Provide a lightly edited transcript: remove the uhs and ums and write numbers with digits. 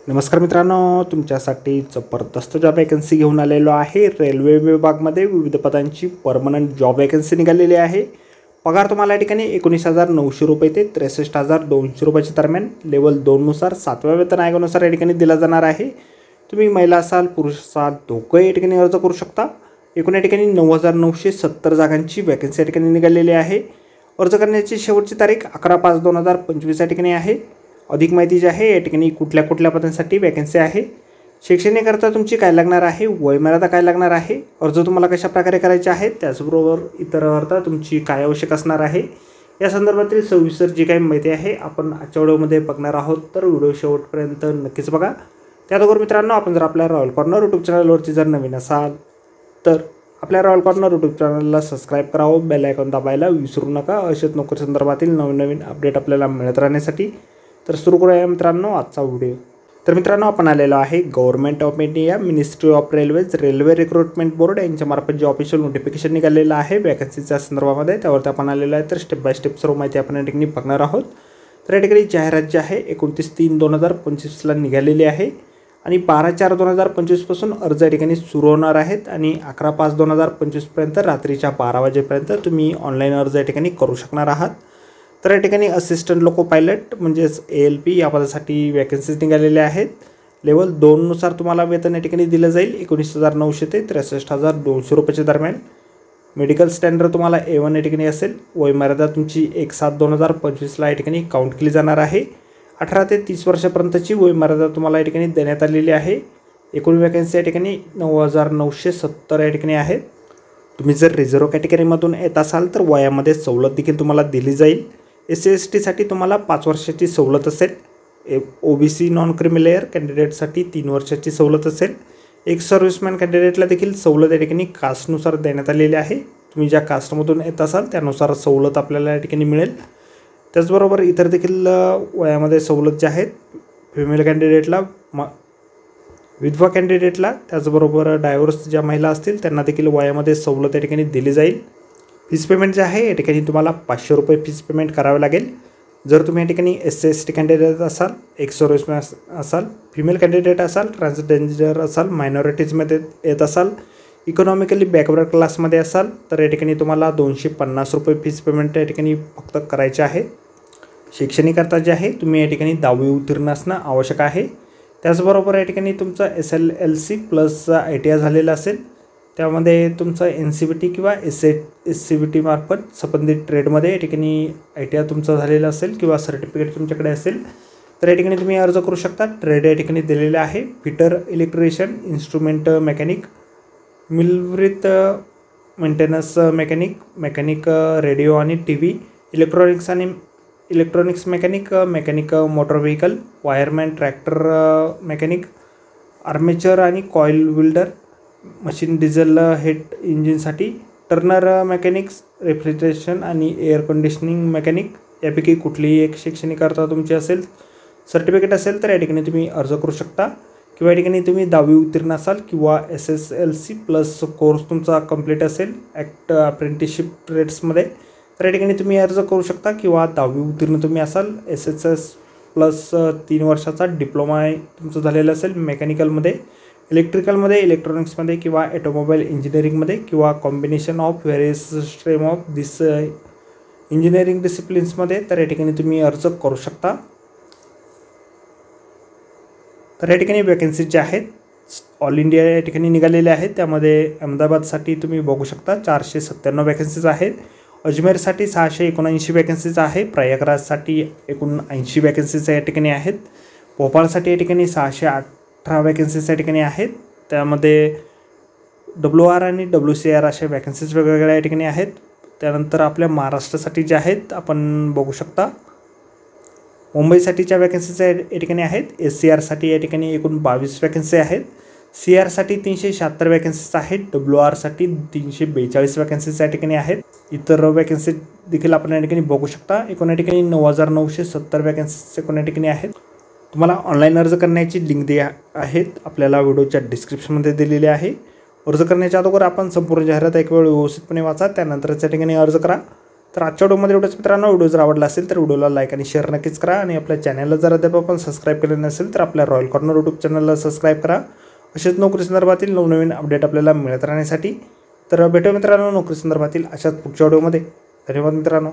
नमस्कार मित्रांनो, तुमच्यासाठी जबरदस्त जॉब वॅकन्सी घेऊन आलेलो आहे। रेल्वे विभागामध्ये विविध पदांची परमनंट जॉब वॅकन्सी निघालेली आहे। पगार तुम्हाला या ठिकाणी 19,900 रुपये ते 63,200 रुपयाच्या दरम्यान लेवल 2 नुसार 7व्या वेतन आयोगानुसार या ठिकाणी दिला जाणार आहे। तुम्ही महिला असाल पुरुष असाल दोघे या ठिकाणी अर्ज करू शकता। एकूण या ठिकाणी 9,970 जागांची वॅकन्सी या ठिकाणी निघालेली आहे। अर्ज करण्याची शेवटची तारीख 11/5/2025 या ठिकाणी आहे। अधिक माहिती जी आहे या ठिकाणी कुठल्या पदांसाठी वॅकन्सी आहे, शैक्षणिक अर्थ तुमची काय लागणार आहे, वयमर्यादा काय लागणार आहे, अर्ज तुम्हाला कशा प्रकारे करायचे आहेत, त्याचबरोबर इतर अर्थ तुमची काय आवश्यक असणार आहे, या संदर्भातील सविस्तर जी काही माहिती आहे आपण आजच्या व्हिडिओमध्ये बघणार आहोत। तर व्हिडिओ शेवटपर्यंत नक्कीच बघा। त्याचबरोबर मित्रांनो, आपण जर आपल्या रॉयल कॉर्नर यूट्यूब चॅनलवरती जर नवीन असाल तर आपल्या रॉयल कॉर्नर यूट्यूब चॅनलला सबस्क्राईब करावं, बेल आयकॉन दाबायला विसरू नका अशाच नोकरी संदर्भातील नवीन अपडेट आपल्याला मिळत राहण्यासाठी। तर सुरू करूया मित्रांनो आजचा व्हिडिओ। तर मित्रांनो, आपण आलेलो आहे government of India ministry of railways railway recruitment board यांच्यामार्फत जे ऑफिशियल नोटिफिकेशन निघालेलं आहे वॅकन्सीच्या संदर्भामध्ये, त्यावरती आपण आलेलो आहे। तर स्टेप बाय स्टेप सर्व माहिती आपण या ठिकाणी बघणार आहोत। तर या ठिकाणी जाहिरात जी आहे 29/3/2025ला निघालेली आहे आणि 12/4/2025 पासून अर्ज या ठिकाणी सुरू होणार आहेत आणि 11/5/2025 पर्यंत रात्रीच्या 12 वाजेपर्यंत तुम्ही ऑनलाईन अर्ज या ठिकाणी करू शकणार आहात। तर या ठिकाणी असिस्टंट लोको पायलट म्हणजेच ALP या पदासाठी वॅकन्सीज निघालेल्या आहेत। लेवल 2 नुसार तुम्हाला वेतन या ठिकाणी दिलं जाईल 19,900 ते 63,200 रुपयाच्या दरम्यान। मेडिकल स्टँडर्ड तुम्हाला A1 या ठिकाणी असेल। वयमर्यादा तुमची 1/7/2025ला या ठिकाणी काउंट केली जाणार आहे। 18 ते 30 वर्षापर्यंतची वयमर्यादा तुम्हाला या ठिकाणी देण्यात आलेली आहे। एकूण वॅकन्सी या ठिकाणी 9,970 या ठिकाणी आहेत। तुम्ही जर रिझर्व्ह कॅटेगरीमधून येत असाल तर वयामध्ये सवलत देखील तुम्हाला दिली जाईल। SC/ST तुम्हाला 5 वर्षाची सवलत असेल। OBC नॉन क्रिमिलेअर कॅन्डिडेटसाठी 3 वर्षाची सवलत असेल। एक सर्व्हिसमॅन कॅन्डिडेटला देखील सवलत या ठिकाणी कास्टनुसार देण्यात आलेली आहे। तुम्ही ज्या कास्टमधून येत असाल त्यानुसार सवलत आपल्याला या ठिकाणी मिळेल। त्याचबरोबर इतर देखील वयामध्ये सवलत ज्या आहेत फिमेल कॅन्डिडेटला, विधवा कॅन्डिडेटला, त्याचबरोबर डायव्होर्स ज्या महिला असतील त्यांना देखील वयामध्ये सवलत या ठिकाणी दिली जाईल। फीस पेमेंट जे आहे या ठिकाणी तुम्हाला 500 रुपये फीस पेमेंट करावे लागेल। जर तुम्ही या ठिकाणी SC/ST कॅन्डिडेट असाल, एक्स सर्व्हिसमॅन असाल, फिमेल कॅन्डिडेट असाल, ट्रान्सजेंडर असाल, मायनॉरिटीजमध्ये येत असाल, इकॉनॉमिकली बॅकवर्ड क्लासमध्ये असाल तर या ठिकाणी तुम्हाला 250 रुपये फीस पेमेंट या ठिकाणी फक्त करायचे आहे। शैक्षणिक अर्थ जे आहे तुम्ही या ठिकाणी 10वी उत्तीर्ण असणं आवश्यक आहे। त्याचबरोबर या ठिकाणी तुमचं SLLC प्लस ITI झालेलं असेल, त्यामध्ये तुमचं NCVT किंवा SCVT मार्फत संबंधित ट्रेडमध्ये या ठिकाणी ITI तुमचं झालेलं असेल किंवा सर्टिफिकेट तुमच्याकडे असेल तर या ठिकाणी तुम्ही अर्ज करू शकता। ट्रेड या ठिकाणी दिलेले आहे fitter, electrician, instrument mechanic, millwright maintenance mechanic radio आणि TV, electronics mechanic motor vehicle, wireman, tractor mechanic, armature आणि coil winder, machine diesel head इंजिनसाठी, टर्नर मेकॅनिक्स, रेफ्रिजरेशन आणि एअर कंडिशनिंग मेकॅनिक यापैकी कुठलीही एक शैक्षणिक अर्थ तुमची असेल, सर्टिफिकेट असेल तर या ठिकाणी तुम्ही अर्ज करू शकता। किंवा या ठिकाणी तुम्ही 10वी उत्तीर्ण असाल किंवा SSLC प्लस कोर्स तुमचा कंप्लीट असेल ॲक्ट अप्रेंटिसशिप ट्रेड्समध्ये तर या ठिकाणी तुम्ही अर्ज करू शकता। किंवा 10वी उत्तीर्ण तुम्ही असाल, SSS प्लस 3 वर्षाचा डिप्लोमा तुमचं झालेलं असेल मेकॅनिकलमध्ये, इलेक्ट्रिकलमध्ये, इलेक्ट्रॉनिक्समध्ये किंवा ऑटोमोबाईल इंजिनिअरिंगमध्ये किंवा combination of various stream of this engineering डिसिप्लिन्समध्ये तर या ठिकाणी तुम्ही अर्ज करू शकता। तर या ठिकाणी वॅकन्सीज ज्या आहेत ऑल इंडिया या ठिकाणी निघालेल्या आहेत। त्यामध्ये अहमदाबादसाठी तुम्ही बघू शकता 497 वॅकन्सीज आहेत, अजमेरसाठी 679 वॅकन्सीज आहे, प्रयागराजसाठी एकूण 80 वॅकन्सीज या ठिकाणी आहेत, भोपाळसाठी या ठिकाणी 618 वॅकन्सीज या ठिकाणी आहेत। त्यामध्ये WR आणि WCR अशा वॅकन्सीज वेगवेगळ्या या ठिकाणी आहेत। त्यानंतर आपल्या महाराष्ट्रासाठी ज्या आहेत आपण बघू शकता मुंबईसाठीच्या वॅकन्सीज या ठिकाणी आहेत। SCRसाठी या ठिकाणी एकूण 22 वॅकन्सी आहेत, CRसाठी 376 वॅकन्सीज आहेत, WRसाठी 342 वॅकन्सीज या ठिकाणी आहेत। इतर वॅकन्सी देखील आपण या ठिकाणी बघू शकता। एकूण या ठिकाणी 9,970 वॅकन्सीज एकूण या ठिकाणी आहेत। तुम्हाला ऑनलाईन अर्ज करण्याची लिंक आहेत आपल्याला व्हिडिओच्या डिस्क्रिप्शनमध्ये दिलेली आहे। अर्ज करण्याच्या अगोदर आपण संपूर्ण जाहिरात एक वेळ व्यवस्थितपणे वाचा, त्यानंतरच या ठिकाणी अर्ज करा। तर आजच्या व्हिडिओमध्ये एवढंच मित्रांनो. व्हिडिओ जर आवडला असेल तर व्हिडिओला लाईक आणि शेअर नक्कीच करा आणि आपल्या चॅनलला जर अद्याप आपण सबस्क्राईब केलं नसेल तर आपल्या रॉयल कॉर्नर यूट्यूब चॅनलला सबस्क्राईब करा. असेच नोकरी संदर्भातील नवनवीन अपडेट आपल्याला मिळत राहण्यासाठी. तर भेटूया मित्रांनो नोकरी संदर्भातील अशाच पुढच्या व्हिडिओमध्ये. धन्यवाद मित्रांनो.